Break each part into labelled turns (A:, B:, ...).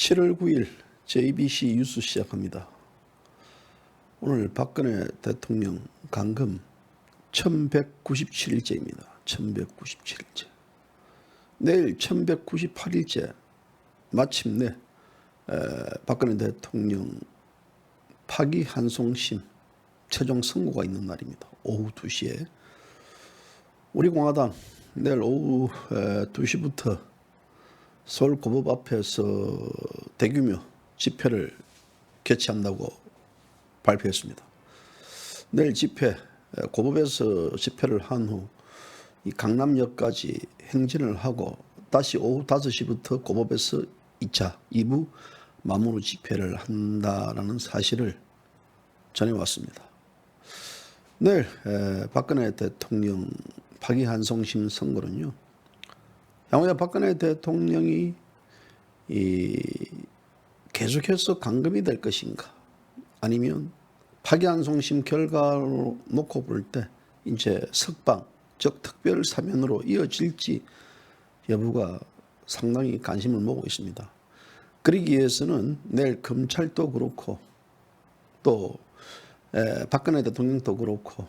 A: 7월 9일 JBC 뉴스 시작합니다. 오늘 박근혜 대통령 강금 1197일째입니다. 1197일째. 내일 1198일째 마침내 박근혜 대통령 파기환송심 최종 선고가 있는 날입니다. 오후 2시에 우리 공화당 내일 오후 2시부터 서울 고법 앞에서 대규모 집회를 개최한다고 발표했습니다. 내일 집회, 고법에서 집회를 한 후 이 강남역까지 행진을 하고 다시 오후 5시부터 고법에서 2부 마무리 집회를 한다라는 사실을 전해왔습니다. 내일 박근혜 대통령 파기환송심 선고는요, 향후에 박근혜 대통령이 계속해서 감금이 될 것인가, 아니면 파기환송심 결과로 놓고 볼 때 이제 석방, 즉 특별 사면으로 이어질지 여부가 상당히 관심을 모으고 있습니다. 그러기 위해서는 내일 검찰도 그렇고 또 박근혜 대통령도 그렇고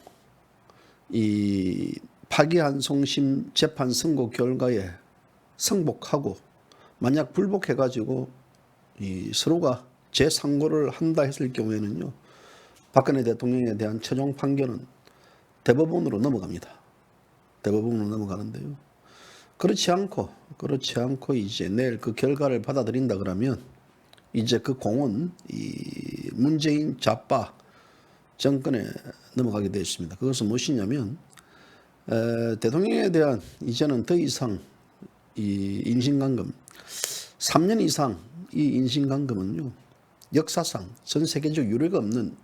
A: 이 파기환송심 재판 선고 결과에 승복하고, 만약 불복해가지고 서로가 재상고를 한다 했을 경우에는요, 박근혜 대통령에 대한 최종 판결은 대법원으로 넘어갑니다. 대법원으로 넘어가는데요. 그렇지 않고 이제 내일 그 결과를 받아들인다 그러면 이제 그 공은 이 문재인 좌파 정권에 넘어가게 되어 있습니다. 그것은 무엇이냐면 대통령에 대한 이제는 더 이상 이 인신감금 3년 이상 이 인신감금은요, 역사상 전 세계적 유례가 없는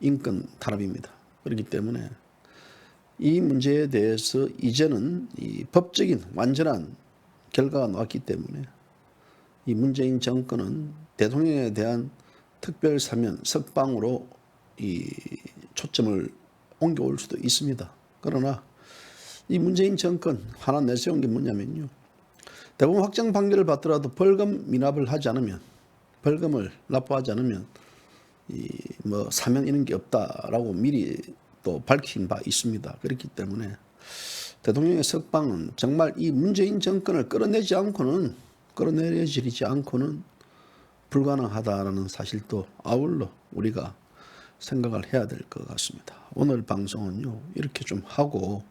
A: 인권 탄압입니다. 그렇기 때문에 이 문제에 대해서 이제는 이 법적인 완전한 결과가 나왔기 때문에 이 문재인 정권은 대통령에 대한 특별 사면, 석방으로 이 초점을 옮겨올 수도 있습니다. 그러나 이 문재인 정권 하나 내세운 게 뭐냐면요, 대법원 확정 판결을 받더라도 벌금 미납을 하지 않으면, 벌금을 납부하지 않으면 뭐 사면 이런 게 없다라고 미리 또 밝힌 바 있습니다. 그렇기 때문에 대통령의 석방은 정말 이 문재인 정권을 끌어내지 않고는 불가능하다라는 사실도 아울러 우리가 생각을 해야 될 것 같습니다. 오늘 방송은요, 이렇게 좀 하고,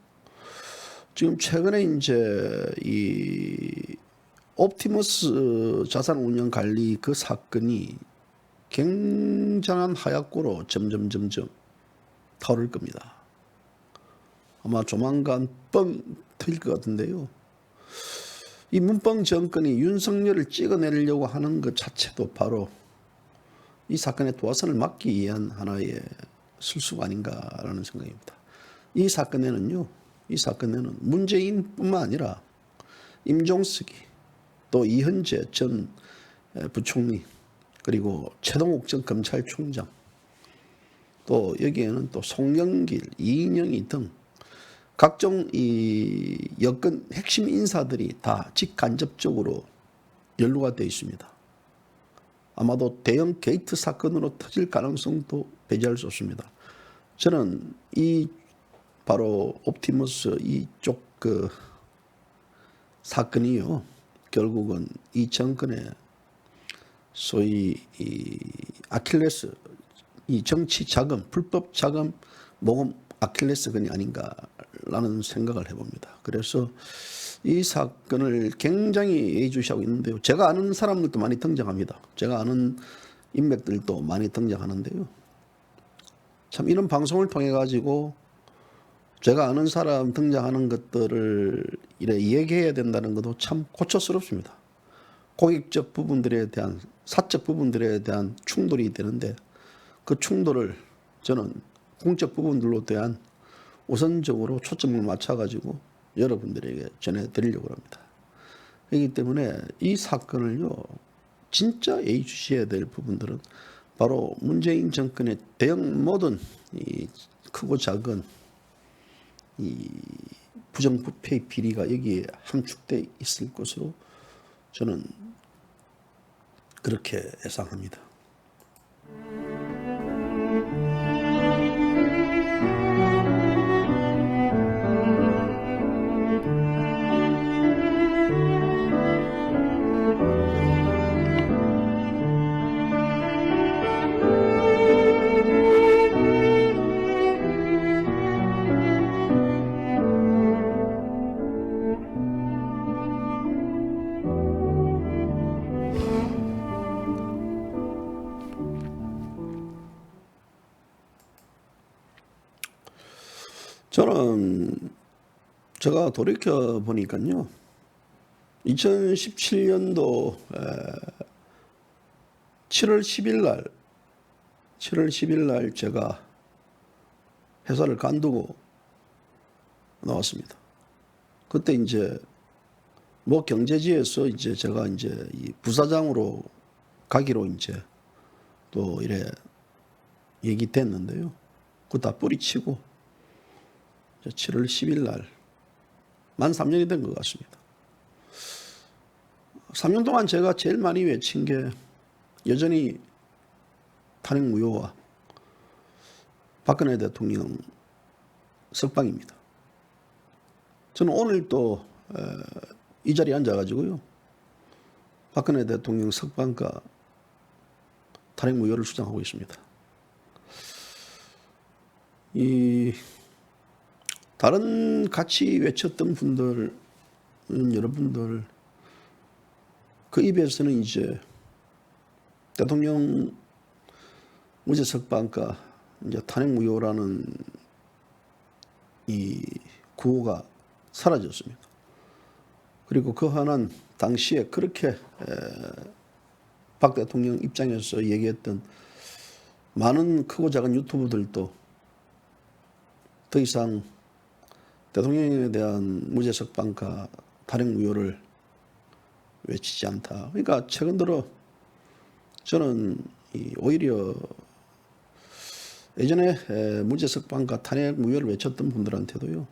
A: 지금 최근에 이제 이 옵티머스 자산운용 관리 그 사건이 굉장한 하약고로 점점 타오를 겁니다. 아마 조만간 뻥 터질 것 같은데요. 이 문뻥 정권이 윤석열을 찍어내려고 하는 것 자체도 바로 이 사건의 도화선을 막기 위한 하나의 실수가 아닌가라는 생각입니다. 이 사건에는 문재인뿐만 아니라 임종석이, 또 이현재 전 부총리, 그리고 최동욱 전 검찰총장, 또 여기에는 또 송영길, 이인영이 등 각종 이 여권 핵심 인사들이 다 직간접적으로 연루가 되어 있습니다. 아마도 대형 게이트 사건으로 터질 가능성도 배제할 수 없습니다. 저는 이 바로 옵티머스 이쪽 그 사건이요, 결국은 이 정권의 소위 이 아킬레스, 이 정치 자금, 불법 자금 모금 아킬레스건이 아닌가라는 생각을 해봅니다. 그래서 이 사건을 굉장히 예의주시하고 있는데요. 제가 아는 사람들도 많이 등장합니다. 제가 아는 인맥들도 많이 등장하는데요. 참 이런 방송을 통해 가지고 제가 아는 사람 등장하는 것들을 이래 얘기해야 된다는 것도 참 고초스럽습니다. 공익적 부분들에 대한, 사적 부분들에 대한 충돌이 되는데, 그 충돌을 저는 공적 부분들로 대한 우선적으로 초점을 맞춰가지고 여러분들에게 전해드리려고 합니다. 그렇기 때문에 이 사건을요, 진짜 예의주시해야 될 부분들은 바로 문재인 정권의 대형 모든 이 크고 작은 이 부정부패의 비리가 여기에 함축되어 있을 것으로 저는 그렇게 예상합니다. 저는 제가 돌이켜 보니까요, 2017년도 7월 10일 날 제가 회사를 관두고 나왔습니다. 그때 이제 뭐 경제지에서 이제 제가 이제 이 부사장으로 가기로 이제 또 이래 얘기됐는데요. 그거 다 뿌리치고 7월 10일 날 만 3년이 된 것 같습니다. 3년 동안 제가 제일 많이 외친 게 여전히 탄핵 무효와 박근혜 대통령 석방입니다. 저는 오늘 또 이 자리에 앉아가지고요, 박근혜 대통령 석방과 탄핵 무효를 주장하고 있습니다. 이 다른 같이 외쳤던 분들은, 여러분들 그 입에서는 이제 대통령 무죄 석방과 이제 탄핵 무효라는 이 구호가 사라졌습니다. 그리고 그 하나는 당시에 그렇게 박 대통령 입장에서 얘기했던 많은 크고 작은 유튜브들도 더 이상 대통령에 대한 무죄 석방과 탄핵 무효를 외치지 않다. 그러니까 최근 들어 저는 오히려 예전에 무죄 석방과 탄핵 무효를 외쳤던 분들한테도요,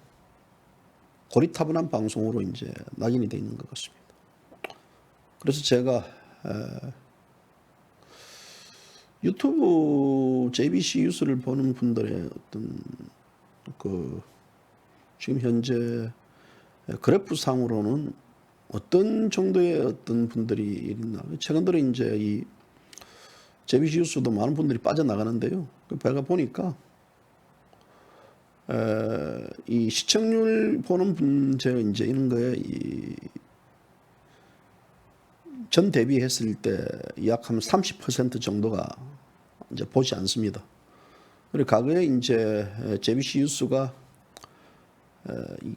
A: 고리타분한 방송으로 이제 낙인이 돼 있는 것 같습니다. 그래서 제가 유튜브 JBC 뉴스를 보는 분들의 어떤 그 지금 현재 그래프상으로는 어떤 정도의 어떤 분들이 있나. 최근 들어 이제 이 JBC 뉴스도 많은 분들이 빠져나가는데요. 제가 보니까 이 시청률 보는 문제 이제 이런 거에 전 대비했을 때 약 한 30% 정도가 이제 보지 않습니다. 그리고 과거에 이제 JBC 뉴스가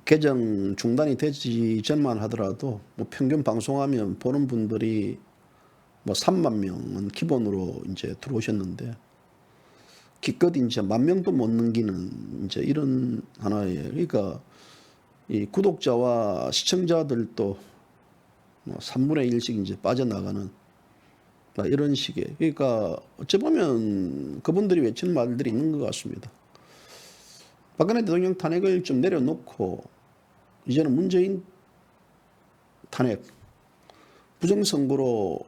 A: 개정 중단이 되지 전만 하더라도 뭐 평균 방송하면 보는 분들이 뭐 3만 명은 기본으로 이제 들어오셨는데, 기껏 이제 10,000명도 못 넘기는 이제 이런 하나의, 그러니까 이 구독자와 시청자들도 뭐 3분의 1씩 이제 빠져나가는 이런 식의, 그러니까 어찌 보면 그분들이 외치는 말들이 있는 것 같습니다. 박근혜 대통령 탄핵을 좀 내려놓고 이제는 문재인 탄핵 부정선거로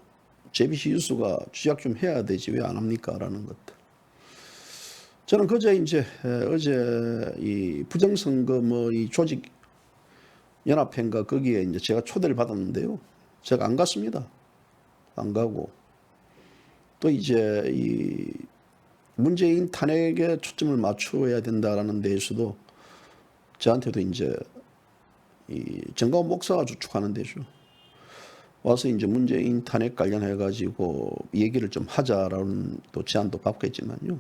A: JBC 뉴스가 주작 좀 해야 되지 왜 안 합니까? 라는 것들. 저는 그제 이제 어제 이 부정선거 뭐 이 조직 연합회인가 거기에 이제 제가 초대를 받았는데요. 제가 안 갔습니다. 안 가고 또 이제 이 문재인 탄핵에 초점을 맞춰야 된다라는 데에서도 저한테도 이제 이 정가원 목사가 주축하는 데죠. 와서 이제 문재인 탄핵 관련해 가지고 얘기를 좀 하자라는 또 제안도 받고 했지만요,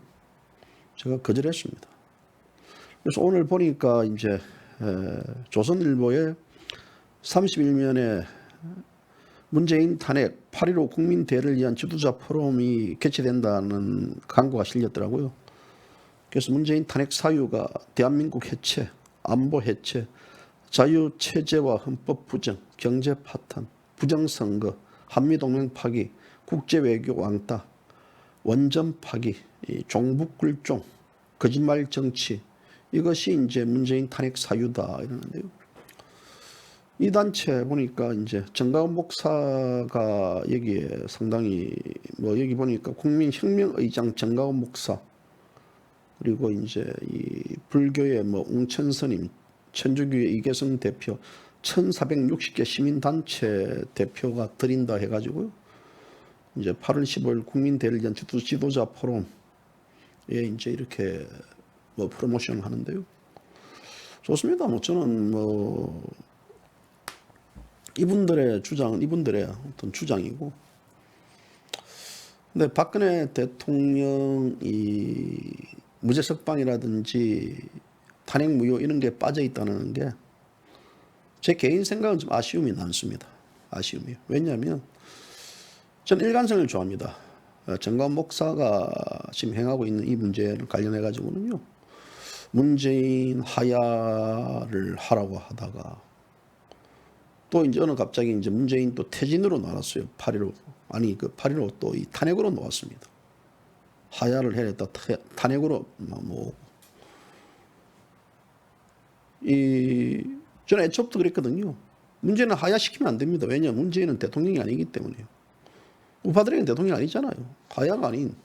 A: 제가 거절했습니다. 그래서 오늘 보니까 이제 조선일보에 31면에 문재인 탄핵 8.15 국민 대를 위한 지도자 포럼이 개최된다는 광고가 실렸더라고요. 그래서 문재인 탄핵 사유가 대한민국 해체, 안보 해체, 자유체제와 헌법 부정, 경제 파탄, 부정선거, 한미동맹 파기, 국제외교 왕따, 원전 파기, 종북굴종, 거짓말 정치, 이것이 이제 문재인 탄핵 사유다 이러는데요. 이 단체 보니까 이제 정가은 목사가 여기에 상당히 뭐 여기 보니까 국민혁명의장 정가은 목사, 그리고 이제 이 불교의 뭐 웅천스님, 천주교의 이계성 대표, 1460개 시민단체 대표가 드린다 해가지고요. 이제 8월 15일 국민대를 위한 지도자 포럼에 이제 이렇게 뭐 프로모션을 하는데요. 좋습니다. 뭐 저는 뭐 이분들의 주장은 이분들의 어떤 주장이고, 근데 박근혜 대통령 이 무죄 석방이라든지 탄핵 무효 이런 게 빠져 있다는 게 제 개인 생각은 좀 아쉬움이 남습니다. 아쉬움이요. 왜냐하면 저는 일관성을 좋아합니다. 정가은 목사가 지금 행하고 있는 이 문제를 관련해 가지고는요, 문재인 하야를 하라고 하다가 또 이제 어느 갑자기 이제 문재인 또 퇴진으로 나왔어요. 8.15. 아니 그 8.15 또 이 탄핵으로 놓았습니다. 하야를 해냈다 탄핵으로 뭐 이 저는 애초부터 그랬거든요. 문재인은 하야시키면 안 됩니다. 왜냐하면 문재인은 대통령이 아니기 때문에요. 우파들에게는 대통령이 아니잖아요. 하야가 아닌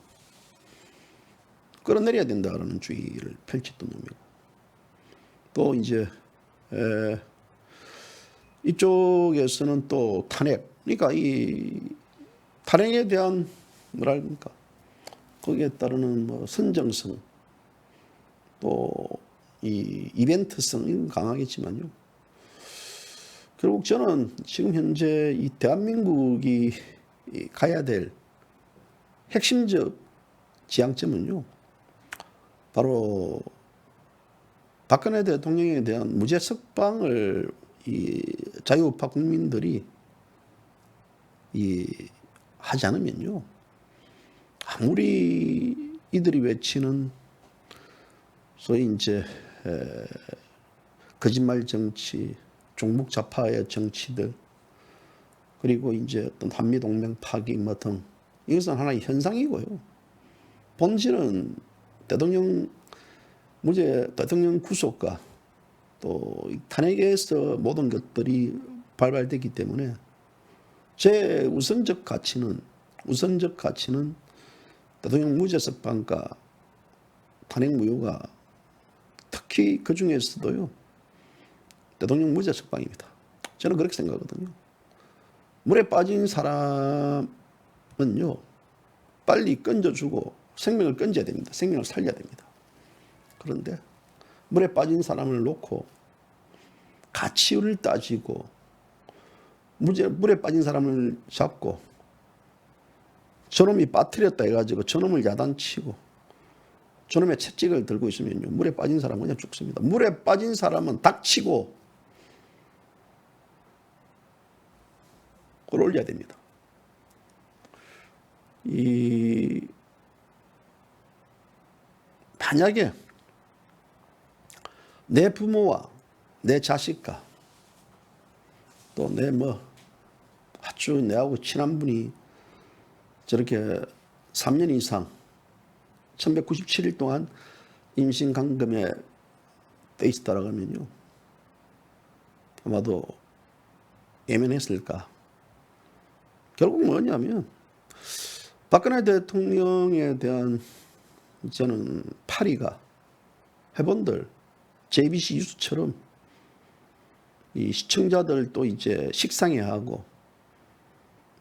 A: 끌어내려야 된다라는 주의를 펼쳤던 놈이고, 또 이제 이쪽에서는 또 탄핵, 그러니까 이 탄핵에 대한 뭐랄까 거기에 따르는 뭐 선정성, 또 이 이벤트성 이건 강하겠지만요. 결국 저는 지금 현재 이 대한민국이 가야 될 핵심적 지향점은요, 바로 박근혜 대통령에 대한 무죄 석방을 이 자유우파 국민들이 하지 않으면요, 아무리 이들이 외치는 소위 이제 거짓말 정치, 종북 좌파의 정치들, 그리고 이제 어떤 한미 동맹 파기 뭐 등, 이것은 하나의 현상이고요. 본질은 대통령 구속과 또 탄핵에서 모든 것들이 발발되기 때문에 제 우선적 가치는 대통령 무죄 석방과 탄핵 무효가, 특히 그 중에서도요 대통령 무죄 석방입니다. 저는 그렇게 생각하거든요. 물에 빠진 사람은요 빨리 건져주고 생명을 건져야 됩니다. 생명을 살려야 됩니다. 그런데 물에 빠진 사람을 놓고 가치를 따지고 물에 빠진 사람을 잡고 저놈이 빠뜨렸다 해가지고 저놈을 야단치고 저놈의 채찍을 들고 있으면요, 물에 빠진 사람은 그냥 죽습니다. 물에 빠진 사람은 닥치고 끌어올려야 됩니다. 만약에 내 부모와 내 자식과 또 내 아주 내하고 친한 분이 저렇게 3년 이상 1197일 동안 임신강금에 돼 있었다라고 하면요, 아마도 예면했을까. 결국 뭐냐면 박근혜 대통령에 대한 저는 파리가 회원들 JBC 뉴스처럼 이 시청자들 또 이제 식상해하고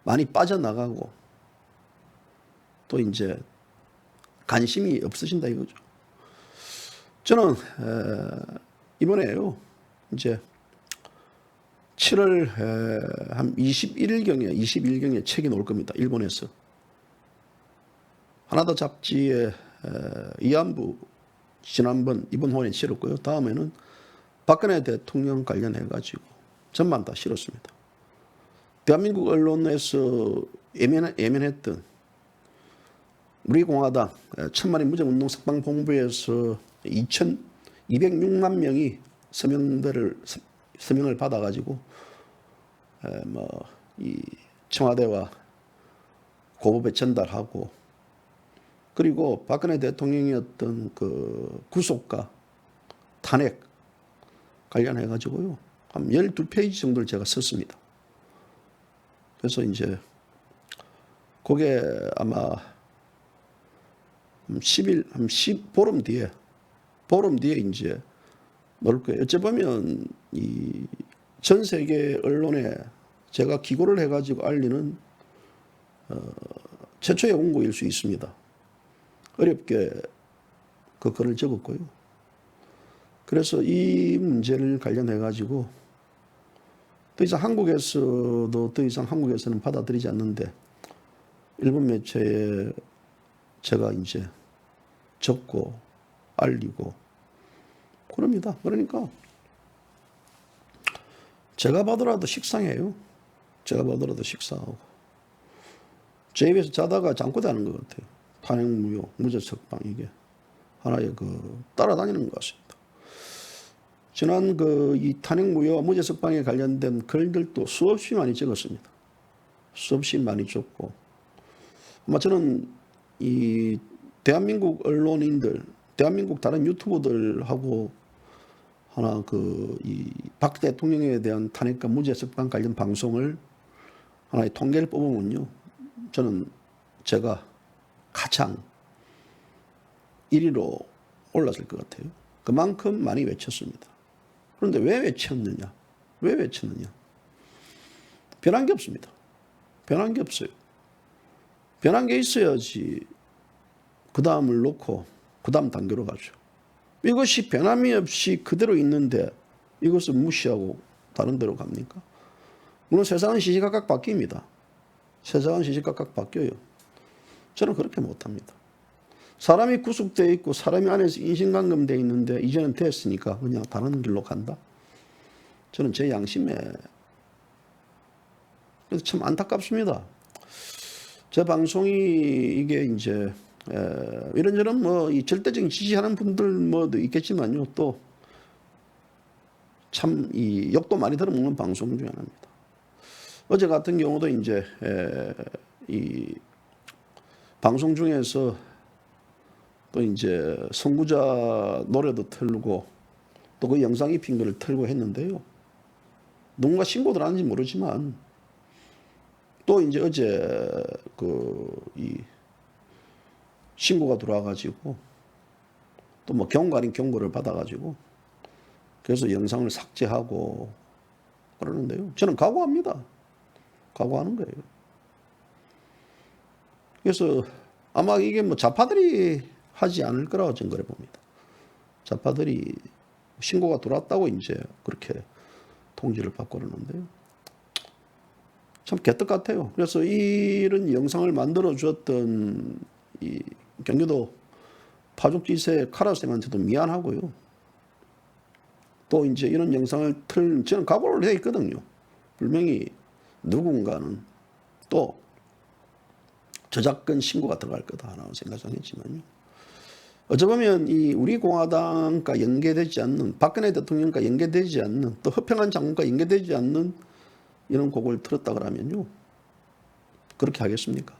A: 많이 빠져나가고 또 이제 관심이 없으신다 이거죠. 저는 이번에요 이제 7월 한 21일경에 책이 나올 겁니다. 일본에서 하나다 잡지에 이안부 지난번 이번 호에 실었고요. 다음에는 박근혜 대통령 관련해 가지고 전만 다 실었습니다. 대한민국 언론에서 예면했던 우리 공화당 천만인 무죄운동 석방본부에서 2,206만 명이 서명을 받아가지고 이 청와대와 고법에 전달하고, 그리고 박근혜 대통령의 어떤 그 구속과 탄핵 관련해 가지고요 한 12페이지 정도를 제가 썼습니다. 그래서 이제 그게 아마 10일, 보름 뒤에 이제 뭘 거예요. 어찌 보면 이 전 세계 언론에 제가 기고를 해가지고 알리는 최초의 원고일 수 있습니다. 어렵게 그 글을 적었고요. 그래서 이 문제를 관련해가지고 더 이상 한국에서는 받아들이지 않는데 일본 매체에 제가 이제 적고 알리고 그럽니다. 그러니까 제가 봐더라도 식상해요. 제가 봐더라도 식상하고 제 입에서 자다가 잠꼬 자는 것 같아요. 탄핵무효, 무죄석방 이게 하나의 따라다니는 것 같습니다. 지난 이 탄핵무효, 무죄석방에 관련된 글들도 수없이 많이 적었습니다. 수없이 많이 적고 아마 저는 이 대한민국 언론인들, 대한민국 다른 유튜버들하고 하나 이 박 대통령에 대한 탄핵과 무죄석방 관련 방송을 하나의 통계를 뽑으면요, 저는 제가 가장 1위로 올랐을 것 같아요. 그만큼 많이 외쳤습니다. 그런데 왜 외쳤느냐? 변한 게 없습니다. 변한 게 없어요. 변한 게 있어야지 그 다음을 놓고 그 다음 단계로 가죠. 이것이 변함이 없이 그대로 있는데 이것을 무시하고 다른 데로 갑니까? 물론 세상은 시시각각 바뀝니다. 세상은 시시각각 바뀌어요. 저는 그렇게 못합니다. 사람이 구속되어 있고 사람이 안에서 인신감금되어 있는데 이제는 됐으니까 그냥 다른 길로 간다? 저는 제 양심에 그래서 참 안타깝습니다. 제 방송이 이게 이제 이런저런 이 절대적인 지지하는 분들 뭐도 있겠지만요, 또 참 이 욕도 많이 들어먹는 방송 중에 하나입니다. 어제 같은 경우도 이제 이 방송 중에서 또 이제 선구자 노래도 틀고 또 그 영상 입힌 거를 틀고 했는데요. 누군가 신고들 하는지 모르지만 또 이제 어제 이 신고가 들어와가지고 또 뭐 경고 아닌 경고를 받아가지고 그래서 영상을 삭제하고 그러는데요. 저는 각오합니다. 각오하는 거예요. 그래서 아마 이게 뭐 좌파들이 하지 않을 거라고 저는 그래 봅니다. 좌파들이 신고가 들어왔다고 이제 그렇게 통지를 받고 그러는데요. 참 개떡 같아요. 그래서 이런 영상을 만들어 주었던 이 경기도 파죽지세 카라쌤한테도 미안하고요. 또 이제 이런 영상을 저는 각오를 해 있거든요. 분명히 누군가는 또 저작권 신고가 들어갈 거다 하나 생각했지만요. 어쩌면 이 우리 공화당과 연계되지 않는, 박근혜 대통령과 연계되지 않는, 또 허평한 장군과 연계되지 않는 이런 곡을 틀었다 그러면요, 그렇게 하겠습니까?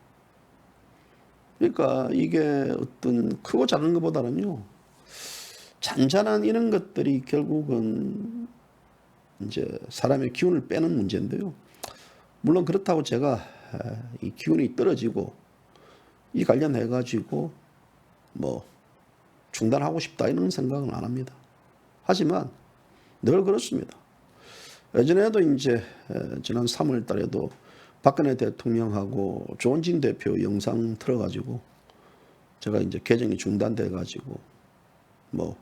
A: 그러니까 이게 어떤 크고 작은 것보다는요, 잔잔한 이런 것들이 결국은 이제 사람의 기운을 빼는 문제인데요. 물론 그렇다고 제가 이 기운이 떨어지고 이 관련해 가지고 뭐 중단하고 싶다 이런 생각은 안 합니다. 하지만 늘 그렇습니다. 예전에도 이제 지난 3월 달에도 박근혜 대통령하고 조원진 대표 영상 틀어가지고 제가 이제 개정이 중단돼가지고 뭐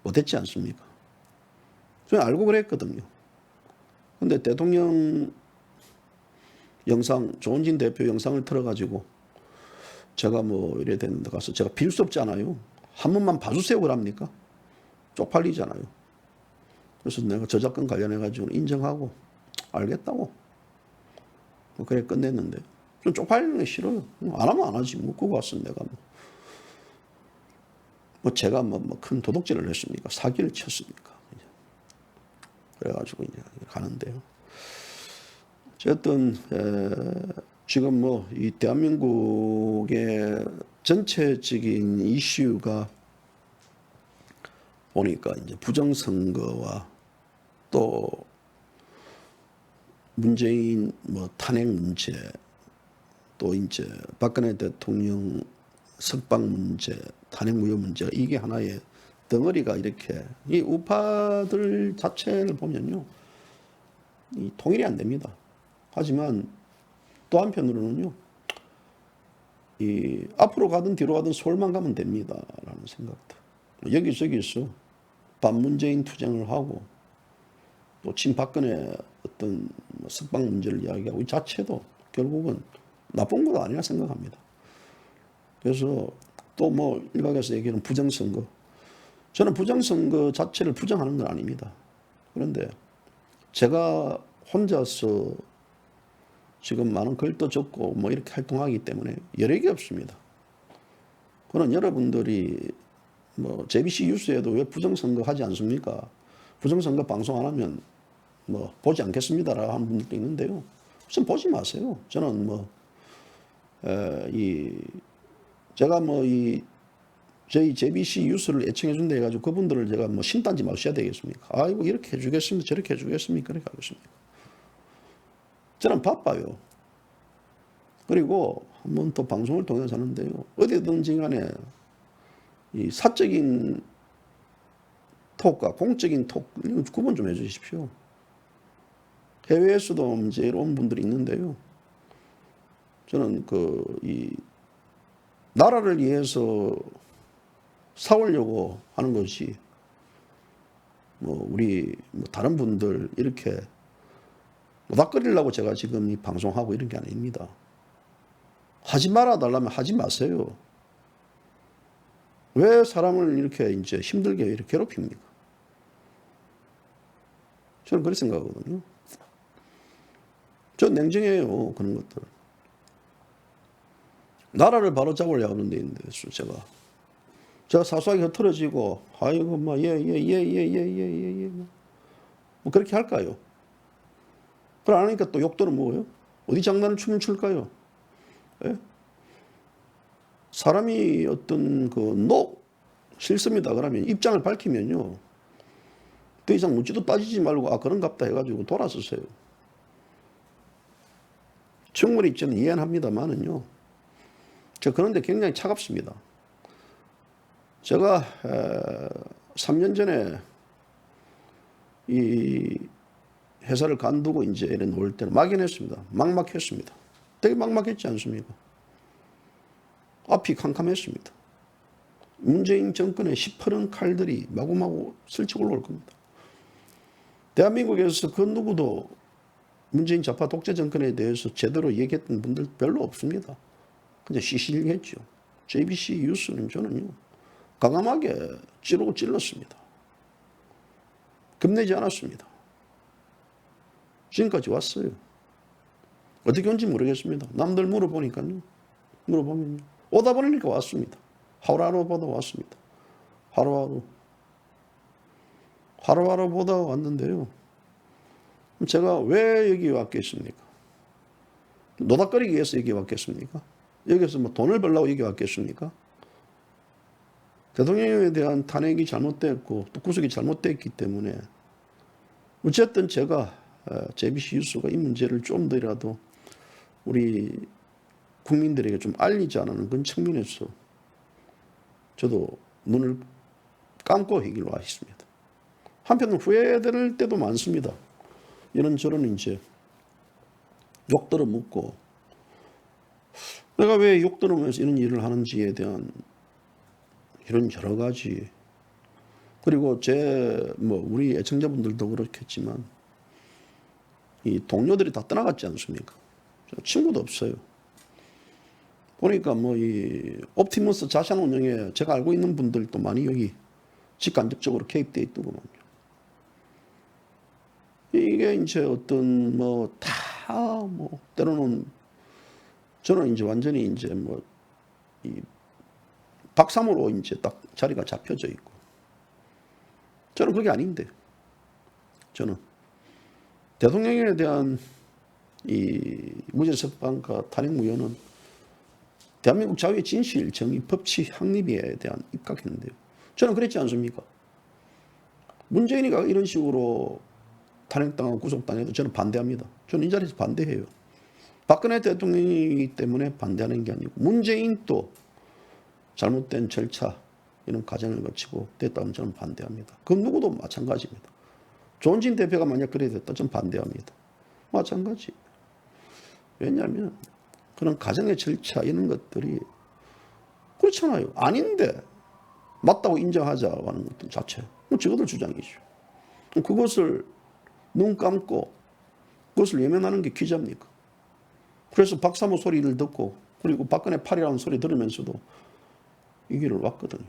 A: 못했지 않습니까? 저는 알고 그랬거든요. 근데 대통령 영상, 조원진 대표 영상을 틀어가지고 제가 뭐 이래 됐는데 가서 제가 빌 수 없잖아요. 한 번만 봐주세요 그럽니까? 쪽팔리잖아요. 그래서 내가 저작권 관련해가지고 인정하고 알겠다고 그래 끝냈는데 좀 쪽팔리는 게 싫어요. 안 하면 안 하지. 뭐 그거 왔으면 내가 뭐 제가 뭐 큰 도둑질을 했습니까? 사기를 쳤습니까? 그래가지고 이제 가는데요. 어쨌든 지금 뭐 이 대한민국의 전체적인 이슈가 보니까 이제 부정선거와 또 문재인 뭐 탄핵 문제, 또 이제 박근혜 대통령 석방 문제, 탄핵 무효 문제가 이게 하나의 덩어리가 이렇게 이 우파들 자체를 보면요, 이 통일이 안 됩니다. 하지만 또 한편으로는요, 이 앞으로 가든 뒤로 가든 서울만 가면 됩니다라는 생각도. 여기저기서 반문재인 투쟁을 하고 또 친박근혜 어떤 석방 문제를 이야기하고 이 자체도 결국은 나쁜 건 아니라 생각합니다. 그래서 또 뭐 일각에서 얘기하는 부정선거, 저는 부정선거 자체를 부정하는 건 아닙니다. 그런데 제가 혼자서 지금 많은 글도 적고 뭐 이렇게 활동하기 때문에 여력이 없습니다. 그는 여러분들이 뭐 JBC 뉴스에도 왜 부정선거 하지 않습니까? 부정선거 방송 안 하면 뭐 보지 않겠습니다라고 하는 분들도 있는데요. 우선 보지 마세요. 저는 뭐 제가 뭐 저희 JBC 뉴스를 애청해 준다 해가지고 그분들을 제가 뭐 신단지 마셔야 되겠습니까? 아이고 이렇게 해주겠습니까? 저렇게 해주겠습니까? 그렇게 하겠습니까? 저는 바빠요. 그리고 한번 또 방송을 통해서 하는데요. 어디든지 간에 이 사적인 톡과 공적인 톡 구분 좀 해주십시오. 해외에서도 이제 이런 분들이 있는데요. 저는 이 나라를 위해서 싸우려고 하는 것이 뭐 우리 뭐 다른 분들 이렇게 노닥거리려고 제가 지금 이 방송하고 이런 게 아닙니다. 하지 말아 달라면 하지 마세요. 왜 사람을 이렇게 이제 힘들게 이렇게 괴롭힙니까? 저는 그렇게 생각하거든요. 저 냉정해요, 그런 것들. 나라를 바로잡으려고 하는 데 있는데, 제가 사소하게 흐트러지고, 아이고, 뭐, 뭐, 그렇게 할까요? 그걸 안 하니까 또 욕들은 뭐예요? 어디 장난을 춤을 출까요? 예? 사람이 어떤 싫습니다. 그러면 입장을 밝히면요. 더 이상 묻지도 빠지지 말고, 아, 그런갑다 해가지고 돌아서세요. 충분히 저는 이해는 합니다만은요. 저 그런데 굉장히 차갑습니다. 제가 3년 전에 이 회사를 간두고 이제 이래 놓을 때는 막연했습니다. 막막했습니다. 되게 막막했지 않습니까? 앞이 캄캄했습니다. 문재인 정권의 시퍼런 칼들이 마구마구 슬쩍 올라올 겁니다. 대한민국에서 그 누구도 문재인 좌파 독재 정권에 대해서 제대로 얘기했던 분들 별로 없습니다. 그냥 시시했죠. JBC 뉴스는 저는요, 과감하게 찌르고 찔렀습니다. 겁내지 않았습니다. 지금까지 왔어요. 어떻게 온지 모르겠습니다. 남들 물어보면요. 오다 보니까 왔습니다. 하루하루 보다 왔습니다. 하루하루 보다 왔는데요. 제가 왜 여기 왔겠습니까? 노닥거리기 위해서 여기 왔겠습니까? 여기서 뭐 돈을 벌려고 여기 왔겠습니까? 대통령에 대한 탄핵이 잘못됐고 또 구속이 잘못됐기 때문에 어쨌든 제가 JBC 뉴스가 이 문제를 좀 더라도 우리 국민들에게 좀 알리자는 그런 측면에서 저도 눈을 감고 여기를 와 있습니다. 한편으로 후회될 때도 많습니다. 이런저런 이제 욕 들어묻고 내가 왜 욕 들으면서 이런 일을 하는지에 대한 이런 여러 가지, 그리고 우리 애청자분들도 그렇겠지만 이 동료들이 다 떠나갔지 않습니까? 친구도 없어요. 보니까 이 옵티머스 자산 운영에 제가 알고 있는 분들도 많이 여기 직간접적으로 개입되어 있더구만요. 이게 이제 어떤 때로는 저는 이제 완전히 이제 이 박삼으로 이제 딱 자리가 잡혀져 있고, 저는 그게 아닌데, 저는 대통령에 대한 이 무죄석방과 탄핵무효는 대한민국 자유의 진실, 정의, 법치, 확립에 대한 입각했는데요. 저는 그랬지 않습니까? 문재인이가 이런 식으로 탄핵당하고 구속당해도 저는 반대합니다. 저는 이 자리에서 반대해요. 박근혜 대통령이기 때문에 반대하는 게 아니고 문재인도 잘못된 절차 이런 과정을 거치고 됐다면 저는 반대합니다. 그 누구도 마찬가지입니다. 조원진 대표가 만약 그래 됐다 저는 반대합니다. 마찬가지. 왜냐하면 그런 가정의 절차 이런 것들이 그렇잖아요. 아닌데 맞다고 인정하자고 하는 것들 자체 저것들 주장이죠. 그것을 눈 감고 그것을 외면하는 게 기자입니까? 그래서 박사모 소리를 듣고 그리고 박근혜 팔이라는 소리 들으면서도 이 길을 왔거든요.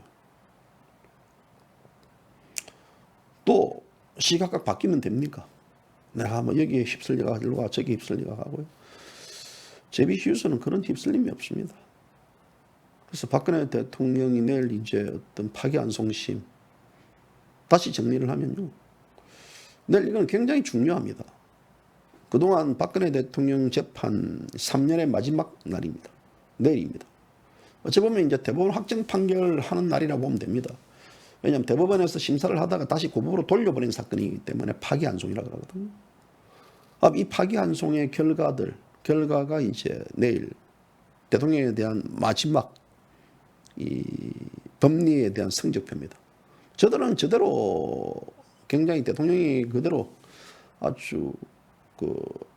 A: 또 시각각 바뀌면 됩니까? 내가 뭐 여기에 휩쓸려가 일로가 저기 휩쓸려가 하고요. 제비 휴스는 그런 휩쓸림이 없습니다. 그래서 박근혜 대통령이 내일 이제 어떤 파기환송심 다시 정리를 하면요. 내일 이건 굉장히 중요합니다. 그동안 박근혜 대통령 재판 3년의 마지막 날입니다. 내일입니다. 어찌 보면 이제 대법원 확정 판결하는 날이라고 보면 됩니다. 왜냐하면 대법원에서 심사를 하다가 다시 고법으로 돌려버린 사건이기 때문에 파기환송이라고 하거든요. 이 파기환송의 결과가 이제 내일 대통령에 대한 마지막 이 법리에 대한 성적표입니다. 저들은 저대로 굉장히 대통령이 그대로 아주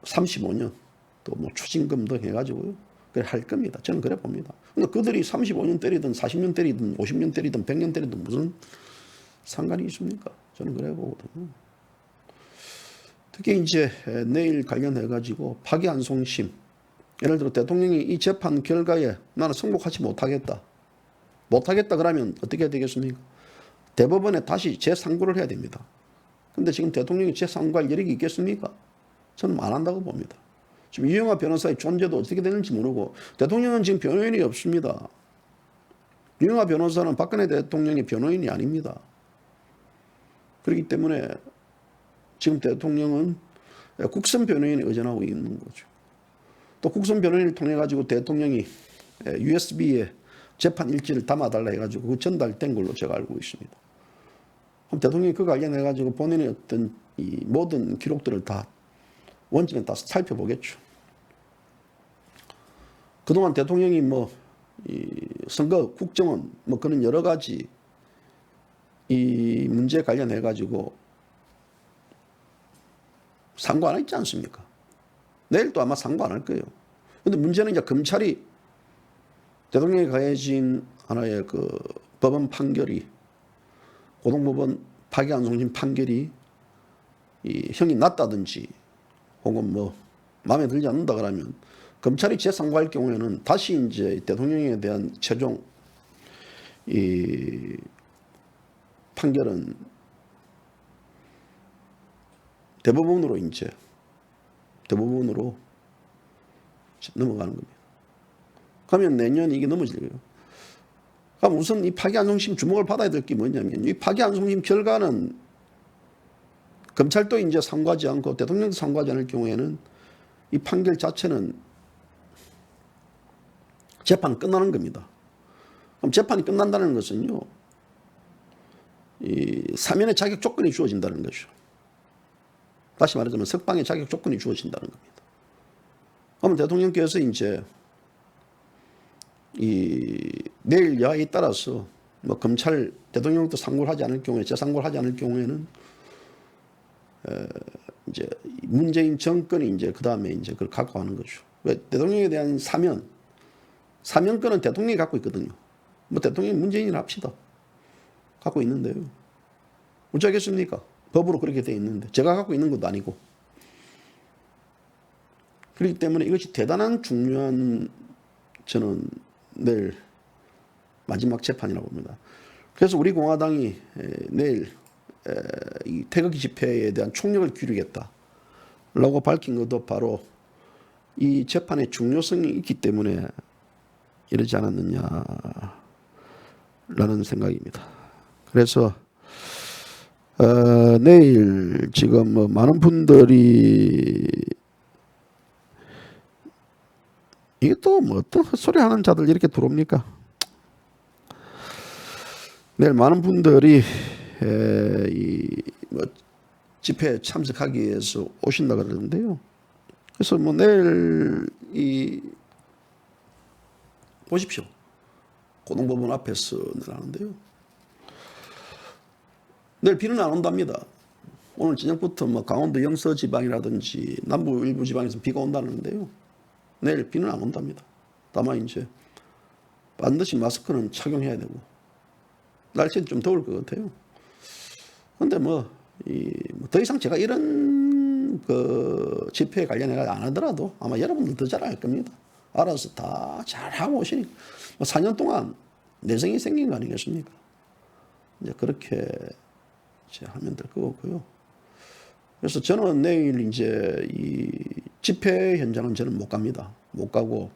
A: 35년 또 뭐 추징금 등 해가지고요. 그래 할 겁니다. 저는 그래 봅니다. 근데 그들이 35년 때리든 40년 때리든 50년 때리든 100년 때리든 무슨 상관이 있습니까? 저는 그래 보거든요. 특히 이제 내일 관련해가지고 파기환송심 예를 들어 대통령이 이 재판 결과에 나는 승복하지 못하겠다 그러면 어떻게 해야 되겠습니까? 대법원에 다시 재상고를 해야 됩니다. 근데 지금 대통령이 재상고할 여력이 있겠습니까? 저는 안 한다고 봅니다. 지금 이영하 변호사의 존재도 어떻게 되는지 모르고 대통령은 지금 변호인이 없습니다. 이영하 변호사는 박근혜 대통령의 변호인이 아닙니다. 그렇기 때문에 지금 대통령은 국선 변호인에 의존하고 있는 거죠. 또 국선 변호인을 통해 가지고 대통령이 USB에 재판 일지를 담아달라 해가지고 그 전달된 걸로 제가 알고 있습니다. 그럼 대통령이 그거 관련해 가지고 본인의 어떤 이 모든 기록들을 다 원점에 다 살펴보겠죠. 그동안 대통령이 이 선거, 국정원 그런 여러 가지 이 문제 관련해 가지고 상고 안 했지 않습니까? 내일도 아마 상고 안 할 거예요. 근데 문제는 이제 검찰이 대통령이 가해진 하나의 그 법원 판결이 고등법원 파기환송심 판결이 이 형이 낮다든지 혹은 마음에 들지 않는다 그러면 검찰이 재상고할 경우에는 다시 이제 대통령에 대한 최종 이 판결은 대법원으로 넘어가는 겁니다. 그러면 내년 이게 넘어질 거예요. 그럼 우선 이 파기환송심 주목을 받아야 될 게 뭐냐면 이 파기환송심 결과는 검찰도 이제 상고하지 않고 대통령도 상고하지 않을 경우에는 이 판결 자체는 재판 끝나는 겁니다. 그럼 재판이 끝난다는 것은요, 이 사면의 자격 조건이 주어진다는 거죠. 다시 말하자면 석방의 자격 조건이 주어진다는 겁니다. 그러면 대통령께서 이제 이 내일 여하에 따라서 검찰 대통령도 상고를 하지 않을 경우에 재상고를 하지 않을 경우에는 이제 문재인 정권이 이제 그 다음에 이제 그걸 갖고 가는 거죠. 왜 대통령에 대한 사면권은 대통령이 갖고 있거든요. 대통령이 문재인이라 합시다. 갖고 있는데요. 어쩌겠습니까? 법으로 그렇게 돼 있는데 제가 갖고 있는 것도 아니고. 그렇기 때문에 이것이 대단한 중요한 저는 내일 마지막 재판이라고 봅니다. 그래서 우리 공화당이 내일 이 태극기 집회에 대한 총력을 기울이겠다라고 밝힌 것도 바로 이 재판의 중요성이 있기 때문에 이러지 않았느냐라는 생각입니다. 그래서 내일 지금 많은 분들이 이게 또 어떤 헛소리 하는 자들 이렇게 들어옵니까? 내일 많은 분들이 집회에 참석하기 위해서 오신다 그러는데요. 그래서 뭐 내일 보십시오. 고등법원 앞에서 하는데요. 내일 비는 안 온답니다. 오늘 저녁부터 뭐 강원도 영서 지방이라든지 남부 일부 지방에서 비가 온다는데요. 내일 비는 안 온답니다. 다만 이제 반드시 마스크는 착용해야 되고 날씨는 좀 더울 것 같아요. 그런데 더 이상 제가 이런 그 집회에 관련해 안 하더라도 아마 여러분들 더 잘 알 겁니다. 알아서 다 잘하고 오시니까 4년 동안 내성이 생긴 거 아니겠습니까? 이제 그렇게 이제 하면 될 거고요. 그래서 저는 내일 이제 이 집회 현장은 저는 못 갑니다. 못 가고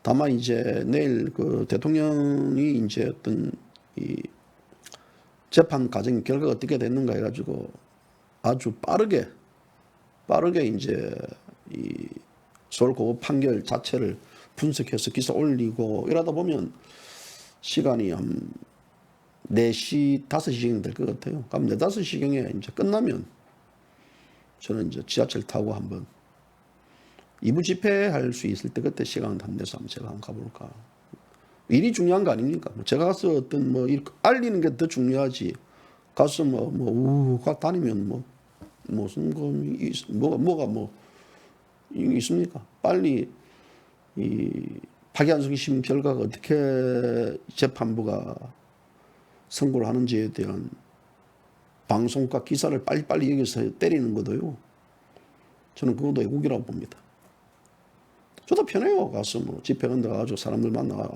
A: 다만 이제 내일 그 대통령이 이제 어떤 이 재판 과정 결과가 어떻게 됐는가 해가지고 아주 빠르게 이제 이 서울고법 판결 자체를 분석해서 기사 올리고 이러다 보면 시간이 한 4시, 5시경 될 것 같아요. 그럼 4, 5시경에 이제 끝나면 저는 이제 지하철 타고 한번 2부 집회할 수 있을 때 그때 시간 한 내서 한번 제가 한번 가볼까. 일이 중요한 거 아닙니까? 제가 가서 어떤 알리는 게 더 중요하지. 가서 다니면 무슨 뭐가 있습니까? 빨리 이 박연성심 결과가 어떻게 재판부가 선고를 하는지에 대한 방송과 기사를 빨리빨리 여기서 때리는 것도요. 저는 그것도 애국이라고 봅니다. 저도 편해요. 가서 집회 간데 가가지고 사람들 만나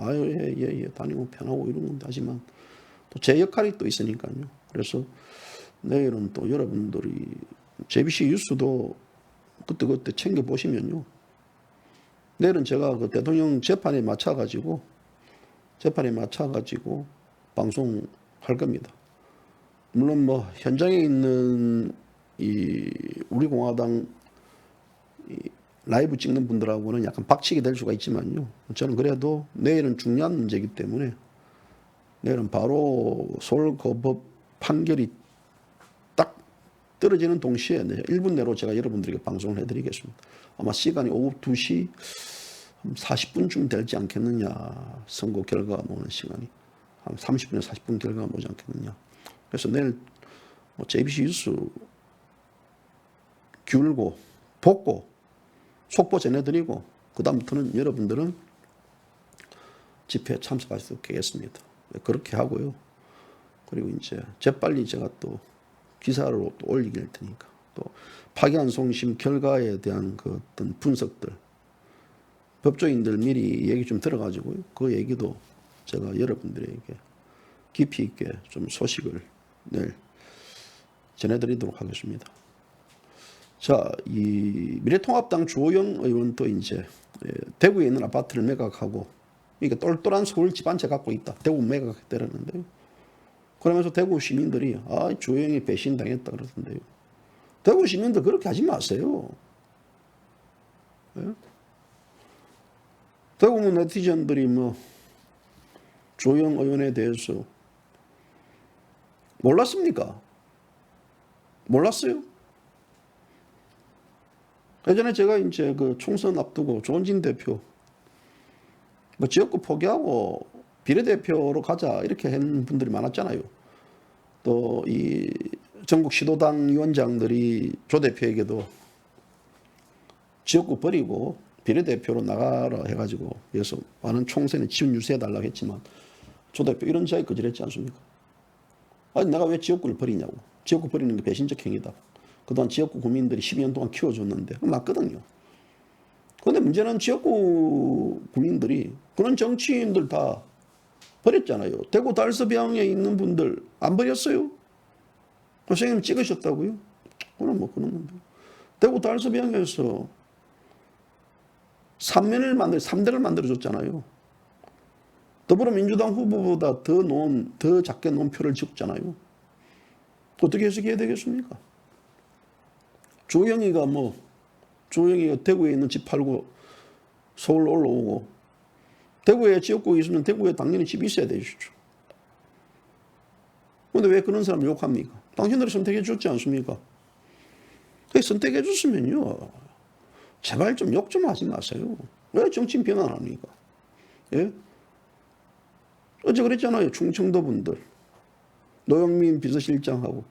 A: 예 다니고 편하고 이런 건데 하지만 또 제 역할이 또 있으니까요. 그래서 내일은 또 여러분들이 JBC 뉴스도 그때 챙겨 보시면요. 내일은 제가 그 대통령 재판에 맞춰가지고 방송할 겁니다. 물론 현장에 있는 우리 공화당 라이브 찍는 분들하고는 약간 박치게 될 수가 있지만요. 저는 그래도 내일은 중요한 문제이기 때문에 내일은 바로 서울고법 판결이 딱 떨어지는 동시에 1분 내로 제가 여러분들에게 방송을 해드리겠습니다. 아마 시간이 오후 2시 40분쯤 되지 않겠느냐. 선고 결과가 나오는 시간이. 한 30분에서 40분 결과가 나오지 않겠느냐. 그래서 내일 JBC 뉴스 기울고 복고 속보 전해드리고 그 다음부터는 여러분들은 집회에 참석할 수 있게 하겠습니다. 그렇게 하고요. 그리고 이제 재빨리 제가 또 기사로 또 올리게 할 테니까 또 파기환송심 결과에 대한 그 어떤 분석들 법조인들 미리 얘기 좀 들어가지고요. 그 얘기도 제가 여러분들에게 깊이 있게 좀 소식을 내일 전해드리도록 하겠습니다. 자, 이 미래통합당 주호영 의원도 이제 대구에 있는 아파트를 매각하고 이게 똘똘한 서울 집안채 갖고 있다. 대구 매각했다는데요. 그러면서 대구 시민들이 주호영이 배신당했다 그러던데요. 대구 시민들 그렇게 하지 마세요. 네? 대구 네티즌들이 주호영 의원에 대해서 몰랐습니까? 몰랐어요? 예전에 제가 이제 그 총선 앞두고 조원진 대표 지역구 포기하고 비례대표로 가자 이렇게 한 분들이 많았잖아요. 또 이 전국 시도당 위원장들이 조 대표에게도 지역구 버리고 비례대표로 나가라 해가지고 그래서 많은 총선에 지원 유세해달라고 했지만 조 대표 이런 자에 거절했지 않습니까? 아니 내가 왜 지역구를 버리냐고. 지역구 버리는 게 배신적 행위다. 그동안 지역구 국민들이 12년 동안 키워줬는데 맞거든요. 그런데 문제는 지역구 국민들이 그런 정치인들 다 버렸잖아요. 대구 달서병에 있는 분들 안 버렸어요? 선생님 찍으셨다고요? 그럼 그런 건데. 대구 달서병에서 3대를 만들어줬잖아요. 더불어민주당 후보보다 더 작게 놓은 표를 찍었잖아요. 어떻게 해석해야 되겠습니까? 조영이가 대구에 있는 집 팔고 서울 올라오고 대구에 지역구가 있으면 대구에 당연히 집이 있어야 되시죠. 그런데 왜 그런 사람 욕합니까? 당신들이 선택해 줬지 않습니까? 선택해 줬으면요, 제발 좀 욕 좀 하지 마세요. 왜 정치인 비난합니까? 예? 어제 그랬잖아요. 충청도 분들, 노영민 비서실장하고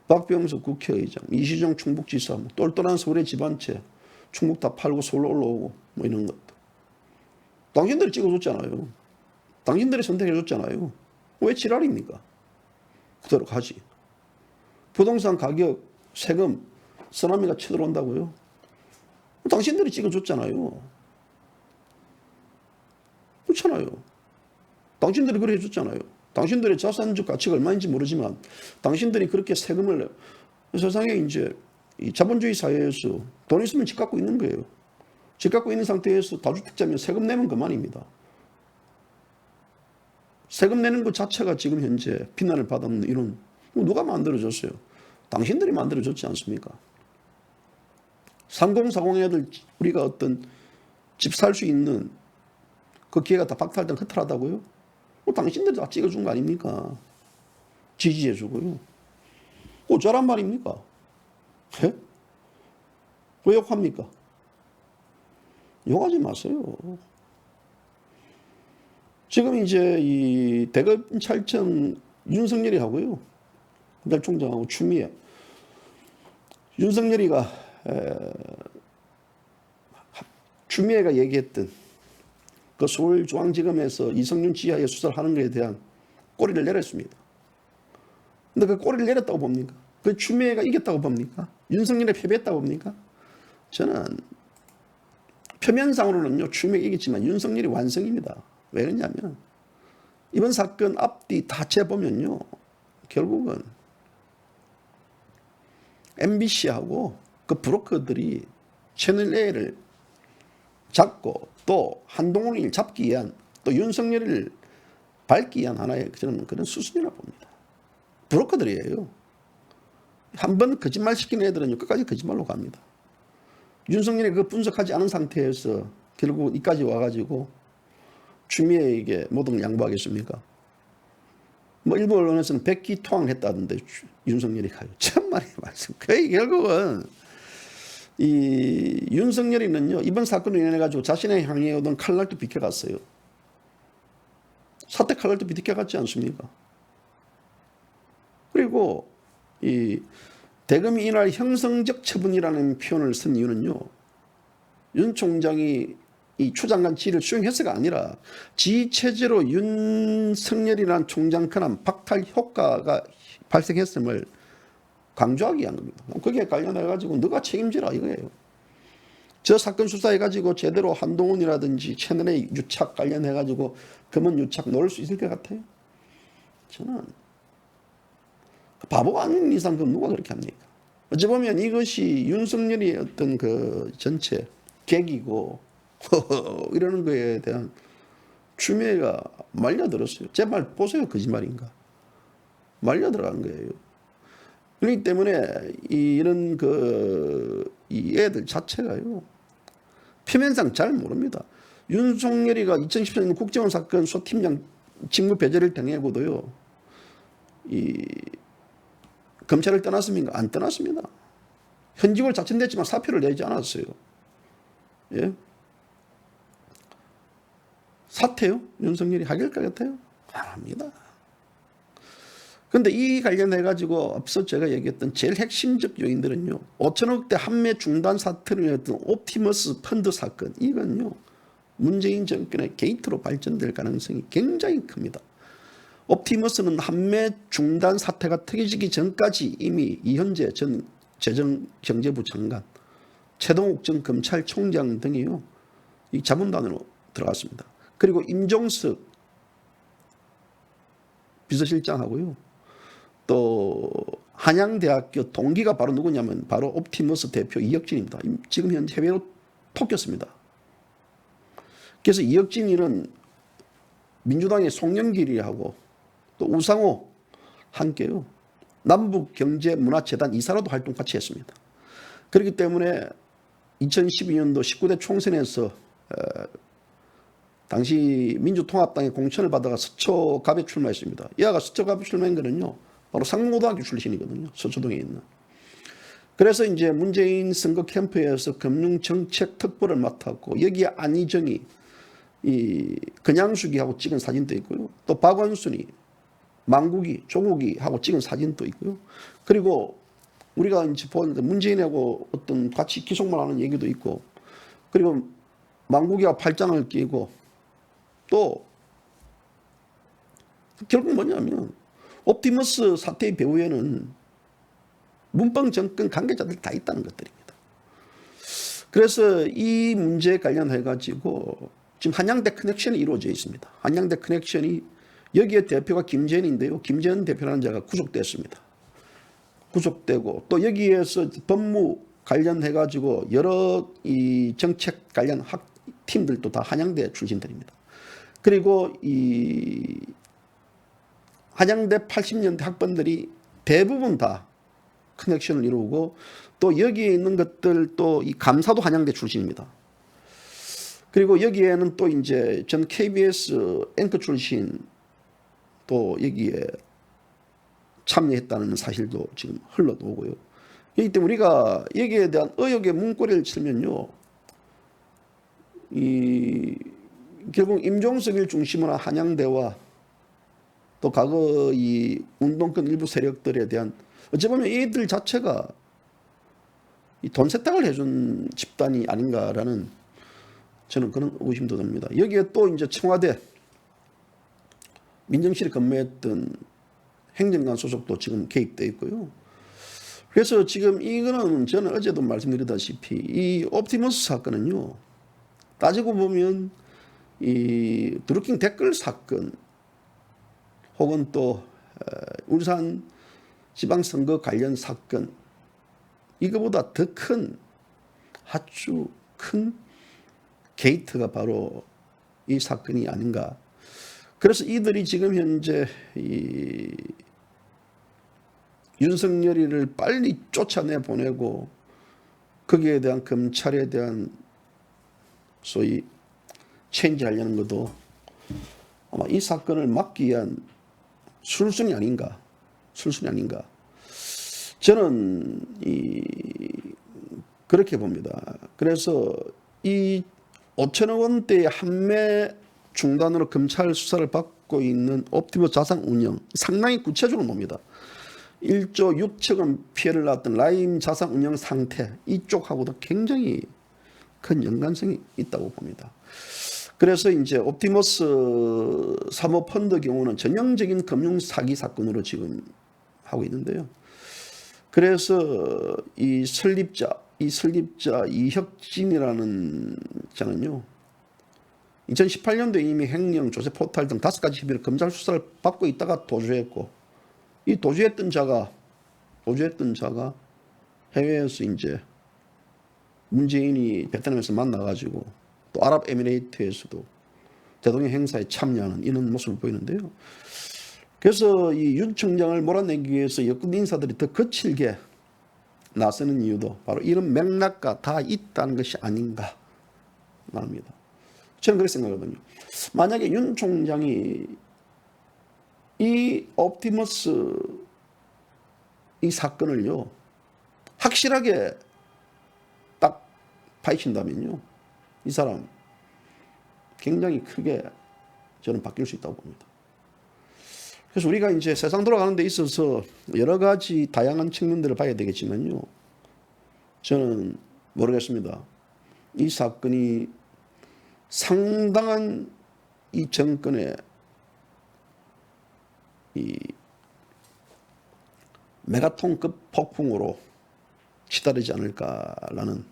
A: 박병석 국회의장, 이시정 충북지사, 똘똘한 서울의 집안채, 충북 다 팔고 서울로 올라오고 뭐 이런 것도. 당신들이 찍어줬잖아요. 당신들이 선택해줬잖아요. 왜 지랄입니까? 그대로 가지. 부동산 가격, 세금, 쓰나미가 쳐들어온다고요? 당신들이 찍어줬잖아요. 그렇잖아요. 당신들이 그래 해줬잖아요. 당신들의 자산적 가치가 얼마인지 모르지만 당신들이 그렇게 세금을 세상에 이제 이 자본주의 사회에서 돈 있으면 집 갖고 있는 거예요. 집 갖고 있는 상태에서 다주택자면 세금 내면 그만입니다. 세금 내는 것 자체가 지금 현재 비난을 받는 이런, 누가 만들어줬어요? 당신들이 만들어줬지 않습니까? 3040 애들 우리가 어떤 집 살 수 있는 그 기회가 다 박탈된 허탈하다고요? 당신들이 다 찍어준 거 아닙니까? 지지해주고요. 어쩌란 말입니까? 예? 왜 욕합니까? 욕하지 마세요. 지금 이제 이 대검찰청 윤석열이 하고요, 검찰총장하고 추미애, 윤석열이가 추미애가 얘기했던 그 서울중앙지검에서 이성윤 지하에 수사를 하는 것에 대한 꼬리를 내렸습니다. 근데 그 꼬리를 내렸다고 봅니까? 그 추미애가 이겼다고 봅니까? 윤석열이 패배했다고 봅니까? 저는 표면상으로는요, 추미애가 이겼지만 윤석열이 완승입니다. 왜 그러냐면 이번 사건 앞뒤 다 재보면요, 결국은 MBC하고 그 브로커들이 채널 A를 잡고 또 한동훈을 잡기 위한, 또 윤석열을 밟기 위한 하나의 저는 그런 수순이라고 봅니다. 브로커들이에요. 한번 거짓말 시키는 애들은 끝까지 거짓말로 갑니다. 윤석열이 그거 분석하지 않은 상태에서 결국 이까지 와가지고 추미애에게 모든 걸 양보하겠습니까? 뭐 일부 언론에서는 백기토항을 했다던데 윤석열이 가요. 참말이에요. 말씀. 거의 결국은 이 윤석열이는요, 이번 사건으로 인해 가지고 자신의 향해 오던 칼날도 비켜갔어요. 사태 칼날도 비켜갔지 않습니까? 그리고 이 대검이 이날 형성적 처분이라는 표현을 쓴 이유는요, 윤 총장이 이 추장관 지위를 수용했어가 아니라 지 체제로 윤석열이라는 총장 권한 박탈 효과가 발생했음을 강조하기 위한 겁니다. 거기에 관련해가지고 너가 책임지라 이거예요. 저 사건 수사해가지고 제대로 한동훈이라든지 채널의 유착 관련해가지고 금은 유착 놓을 수 있을 것 같아요? 저는 바보가 아닌 이상 그럼 누가 그렇게 합니까? 어찌 보면 이것이 윤석열이 어떤 그 전체 계기고 이러는 거에 대한 추미애가 말려들었어요. 제 말 보세요. 거짓말인가? 말려들어간 거예요. 그렇기 때문에 이런 이 애들 자체가요, 표면상 잘 모릅니다. 윤석열이가 2017년 국정원 사건 소팀장 직무 배제를 당하고도요, 이 검찰을 떠났습니까? 안 떠났습니다. 현직으로 자천됐지만 사표를 내지 않았어요. 예? 사퇴요? 윤석열이 하길 것 같아요? 안 합니다. 그런데 이 관련해가지고 앞서 제가 얘기했던 제일 핵심적 요인들은요, 5천억대 한매 중단 사태를 했던 옵티머스 펀드 사건, 이건요, 문재인 정권의 게이트로 발전될 가능성이 굉장히 큽니다. 옵티머스는 한매 중단 사태가 터지기 전까지 이미 이현재 전 재정경제부 장관, 최동욱 전 검찰총장 등이요, 이 자문단으로 들어갔습니다. 그리고 임종석 비서실장하고요, 또 한양대학교 동기가 바로 누구냐면 바로 옵티머스 대표 이혁진입니다. 지금 현재 해외로 톡겼습니다. 그래서 이혁진이는 민주당의 송영길이하고 또 우상호 함께요, 남북경제문화재단 이사로도 활동 같이 했습니다. 그렇기 때문에 2012년도 19대 총선에서 당시 민주통합당의 공천을 받아가 서초갑에 출마했습니다. 이 아가 서초갑에 출마한 거는요, 바로 상무고등학교 출신이거든요. 서초동에 있는. 그래서 이제 문재인 선거 캠프에서 금융정책 특보를 맡았고 여기에 안희정이 이 건양수기하고 찍은 사진도 있고요. 또 박원순이 망국이 조국이 하고 찍은 사진도 있고요. 그리고 우리가 이제 보는데 문재인하고 어떤 같이 기속말 하는 얘기도 있고 그리고 망국이와 팔짱을 끼고 또 결국 뭐냐면 옵티머스 사태의 배후에는 문방 정권 관계자들 다 있다는 것들입니다. 그래서 이 문제에 관련해 가지고 지금 한양대 커넥션이 이루어져 있습니다. 한양대 커넥션이 여기에 대표가 김재현인데요. 김재현 대표라는 자가 구속됐습니다. 구속되고 또 여기에서 법무 관련해 가지고 여러 이 정책 관련 학 팀들도 다 한양대 출신들입니다. 그리고 이 한양대 80년대 학번들이 대부분 다 커넥션을 이루고 또 여기에 있는 것들 또 이 감사도 한양대 출신입니다. 그리고 여기에는 또 이제 전 KBS 앵커 출신 또 여기에 참여했다는 사실도 지금 흘러나오고요. 그렇기 때문에 우리가 여기에 대한 의혹의 문고리를 치면요, 이 결국 임종석을 중심으로 한양대와 또 과거 이 운동권 일부 세력들에 대한 어찌 보면 이들 자체가 이 돈 세탁을 해준 집단이 아닌가라는 저는 그런 의심도 듭니다. 여기에 또 이제 청와대 민정실에 근무했던 행정관 소속도 지금 개입되어 있고요. 그래서 지금 이거는 저는 어제도 말씀드렸다시피 이 옵티머스 사건은요, 따지고 보면 이 드루킹 댓글 사건 혹은 또 울산 지방선거 관련 사건 이거보다 더 큰 아주 큰 게이트가 바로 이 사건이 아닌가. 그래서 이들이 지금 현재 이 윤석열이를 빨리 쫓아내 보내고 거기에 대한 검찰에 대한 소위 체인지하려는 것도 아마 이 사건을 막기 위한 술순이 아닌가. 저는 그렇게 봅니다. 그래서 이 5천억 원대의 판매 중단으로 검찰 수사를 받고 있는 옵티머스 자산운용 상당히 구체적으로 봅니다. 1조 6천 원 피해를 낳았던 라임 자산운용 상태 이쪽하고도 굉장히 큰 연관성이 있다고 봅니다. 그래서 이제 옵티머스 사모펀드 경우는 전형적인 금융 사기 사건으로 지금 하고 있는데요. 그래서 이 설립자 이혁진이라는 자는요, 2018년도에 이미 횡령, 조세 포탈 등 5가지 혐의로 검찰 수사를 받고 있다가 도주했고, 이 도주했던 자가 해외에서 이제 문재인이 베트남에서 만나가지고 또 아랍에미레이트에서도 대통령 행사에 참여하는 이런 모습을 보이는데요. 그래서 이 윤 총장을 몰아내기 위해서 여권 인사들이 더 거칠게 나서는 이유도 바로 이런 맥락과 다 있다는 것이 아닌가 말합니다. 저는 그렇게 생각하거든요. 만약에 윤 총장이 이 옵티머스 이 사건을요 확실하게 딱 파헤친다면요, 이 사람 굉장히 크게 저는 바뀔 수 있다고 봅니다. 그래서 우리가 이제 세상 돌아가는 데 있어서 여러 가지 다양한 측면들을 봐야 되겠지만요, 저는 모르겠습니다. 이 사건이 상당한 이 정권의 이 메가톤급 폭풍으로 치달르지 않을까라는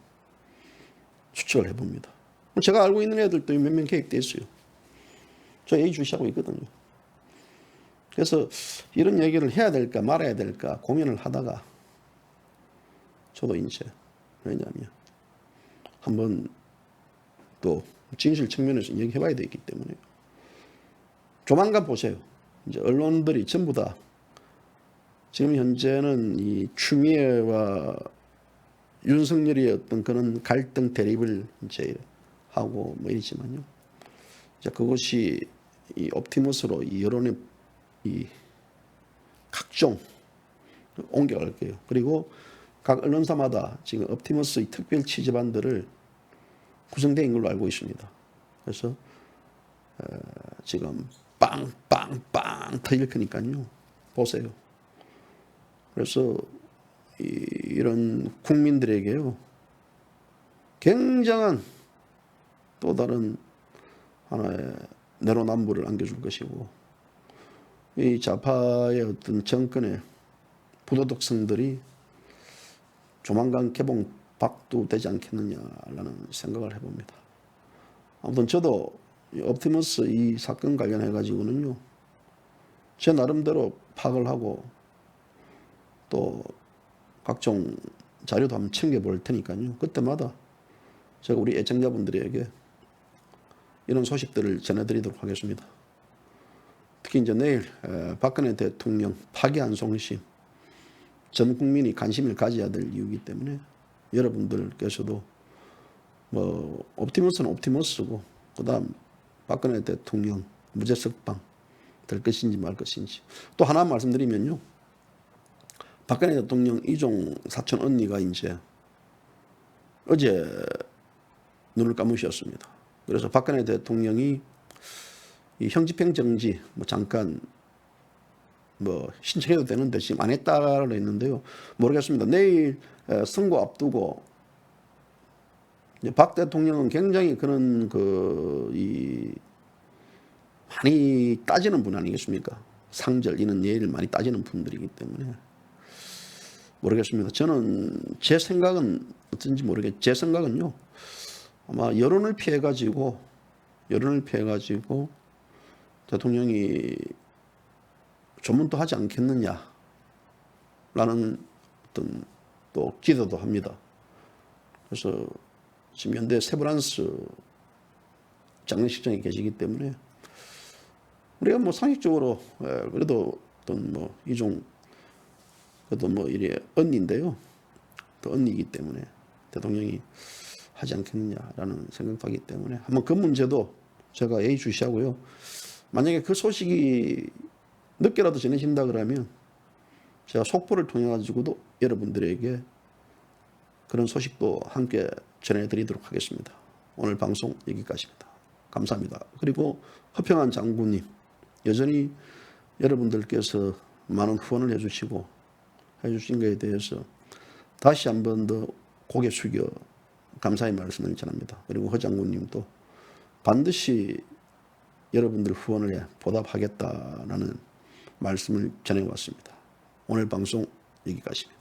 A: 추측을 해봅니다. 제가 알고 있는 애들도 몇 명 계획되어 있어요. 저 예의주시하고 있거든요. 그래서 이런 얘기를 해야 될까 말아야 될까 고민을 하다가 저도 이제 왜냐하면 한번 또 진실 측면에서 얘기해봐야 되기 때문에 조만간 보세요. 이제 언론들이 전부 다 지금 현재는 이 추미애와 윤석열의 어떤 그런 갈등 대립을 이제 하고 뭐 이러지만요. 이제 그것이 이 옵티머스로 이 여론의 이 각종 옮겨갈 거예요. 그리고 각 언론사마다 지금 옵티머스의 특별 취재반들을 구성된 걸로 알고 있습니다. 그래서 지금 빵빵빵 터질 거니까요. 보세요. 그래서 이런 국민들에게요. 굉장한 또 다른 하나의 내로남불을 안겨줄 것이고 이 좌파의 어떤 정권의 부도덕성들이 조만간 개봉 박두되지 않겠느냐라는 생각을 해봅니다. 아무튼 저도 옵티머스 이 사건 관련해 가지고는요. 제 나름대로 파악을 하고 또 각종 자료도 한번 챙겨볼 테니까요. 그때마다 제가 우리 애청자분들에게 이런 소식들을 전해드리도록 하겠습니다. 특히 이제 내일 박근혜 대통령 파기환 송심 전 국민이 관심을 가져야 될 이유이기 때문에 여러분들께서도 뭐 옵티머스는 옵티머스고 그다음 박근혜 대통령 무죄 석방 될 것인지 말 것인지 또 하나 말씀드리면요. 박근혜 대통령 이종 사촌 언니가 이제 어제 눈을 감으셨습니다. 그래서 박근혜 대통령이 이 형집행정지 뭐 잠깐 뭐 신청해도 되는데 지금 안 했다고 했는데요. 모르겠습니다. 내일 선거 앞두고 박 대통령은 굉장히 그런 많이 따지는 분 아니겠습니까? 상절 이런 예의를 많이 따지는 분들이기 때문에 모르겠습니다. 저는 제 생각은 어떤지 모르겠. 제 생각은요. 아마 여론을 피해 가지고 대통령이 조문도 하지 않겠느냐라는 어떤 또 기대도 합니다. 그래서 지금 현대 세브란스 장례식장에 계시기 때문에 우리가 뭐 상식적으로 그래도 어떤 뭐 이종 그래도 뭐 이래 언니인데요. 또 언니이기 때문에 대통령이 하지 않겠느냐라는 생각도 하기 때문에 한번 그 문제도 제가 예의주시하고요. 만약에 그 소식이 늦게라도 전해진다 그러면 제가 속보를 통해 가지고도 여러분들에게 그런 소식도 함께 전해드리도록 하겠습니다. 오늘 방송 여기까지입니다. 감사합니다. 그리고 허평한 장군님 여전히 여러분들께서 많은 후원을 해주신 것에 대해서 다시 한 번 더 고개 숙여 감사의 말씀을 전합니다. 그리고 허 장군님도 반드시 여러분들 후원을 보답하겠다라는 말씀을 전해왔습니다. 오늘 방송 여기까지입니다.